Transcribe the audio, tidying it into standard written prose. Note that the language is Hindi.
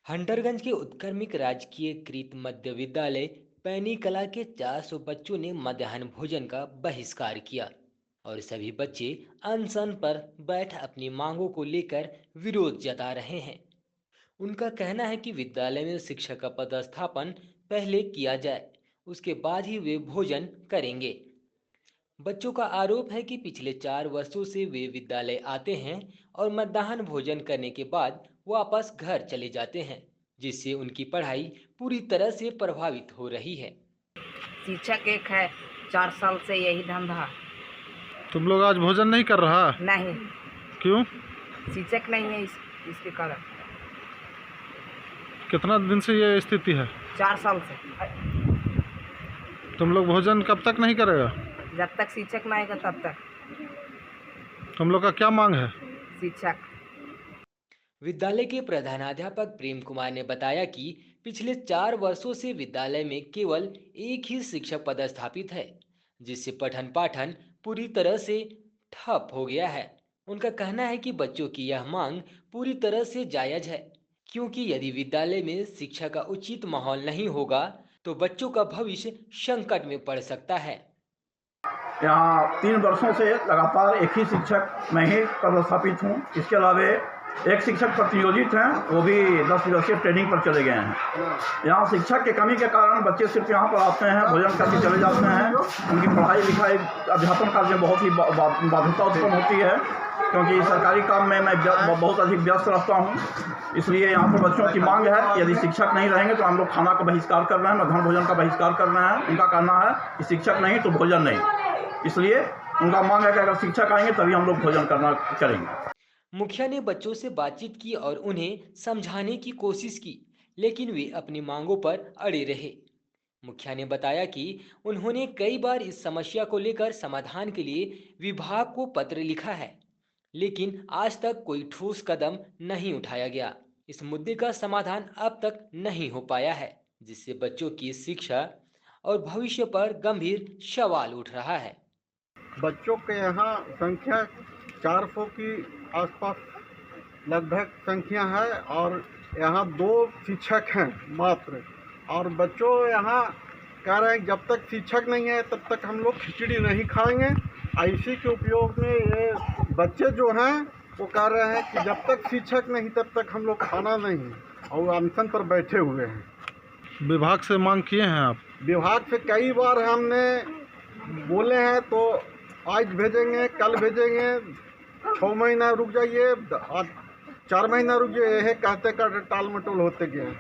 हंटरगंज के उत्क्रमिक राजकीय कृत मध्य विद्यालय पैनी कला के 400 बच्चों ने मध्याह्न भोजन का बहिष्कार किया और सभी बच्चे अनशन पर बैठ अपनी मांगों को लेकर विरोध जता रहे हैं। उनका कहना है कि विद्यालय में शिक्षक का पदस्थापन पहले किया जाए, उसके बाद ही वे भोजन करेंगे। बच्चों का आरोप है कि पिछले 4 वर्षों से वे विद्यालय आते हैं और मध्याह्न भोजन करने के बाद वापस घर चले जाते हैं, जिससे उनकी पढ़ाई पूरी तरह से प्रभावित हो रही है। शिक्षक एक है, 4 साल से यही धंधा। तुम लोग आज भोजन नहीं कर रहा? नहीं, क्यों? शिक्षक नहीं है इसके कारण। कितना दिन से ये स्थिति है? 4 साल से। तुम लोग भोजन कब तक नहीं करेगा? जब तक शिक्षक नहीं आएगा तब तक। तुम लोग का क्या मांग है? शिक्षक। विद्यालय के प्रधानाध्यापक प्रेम कुमार ने बताया कि पिछले 4 वर्षों से विद्यालय में केवल एक ही शिक्षक पदस्थापित है, जिससे पठन पाठन पूरी तरह से ठप हो गया है। उनका कहना है कि बच्चों की यह मांग पूरी तरह से जायज है, क्योंकि यदि विद्यालय में शिक्षा का उचित माहौल नहीं होगा तो बच्चों का भविष्य संकट में पड़ सकता है। यहाँ 3 वर्षों से लगातार एक ही शिक्षक मैं ही पदस्थापित हूँ। इसके अलावा एक शिक्षक प्रतियोजित हैं, वो भी 10 दिवसीय ट्रेनिंग पर चले गए हैं। यहाँ शिक्षक की कमी के कारण बच्चे सिर्फ यहाँ पर आते हैं, भोजन करके चले जाते हैं। उनकी पढ़ाई लिखाई अध्यापन कार्य में बहुत ही बाध्यता उत्पन्न होती है, क्योंकि सरकारी काम में मैं बहुत अधिक व्यस्त रहता हूँ। इसलिए यहाँ पर बच्चों की मांग है कि यदि शिक्षक नहीं रहेंगे तो हम लोग खाना का बहिष्कार कर रहे हैं, मध्याह्न भोजन का बहिष्कार कर रहे हैं। उनका कहना है कि शिक्षक नहीं तो भोजन नहीं, इसलिए उनका मांग है कि अगर शिक्षक आएंगे तभी हम लोग भोजन करना करेंगे। मुखिया ने बच्चों से बातचीत की और उन्हें समझाने की कोशिश की, लेकिन वे अपनी मांगों पर अड़े रहे। मुखिया ने बताया कि उन्होंने कई बार इस समस्या को लेकर समाधान के लिए विभाग को पत्र लिखा है, लेकिन आज तक कोई ठोस कदम नहीं उठाया गया। इस मुद्दे का समाधान अब तक नहीं हो पाया है, जिससे बच्चों की शिक्षा और भविष्य पर गंभीर सवाल उठ रहा है। बच्चों के यहाँ संख्या 400 की आसपास लगभग संख्या है और यहाँ 2 शिक्षक हैं मात्र। और बच्चों यहाँ कह रहे हैं जब तक शिक्षक नहीं है तब तक हम लोग खिचड़ी नहीं खाएंगे। इसी के उपयोग में ये बच्चे जो हैं वो कह रहे हैं कि जब तक शिक्षक नहीं तब तक हम लोग खाना नहीं, और अनशन पर बैठे हुए हैं। विभाग से मांग किए हैं आप? विभाग से कई बार हमने बोले हैं, तो आज भेजेंगे, कल भेजेंगे, 6 महीना रुक जाइए, 4 महीना रुक जाइए, यह कहते कहते टाल मटोल होते गए।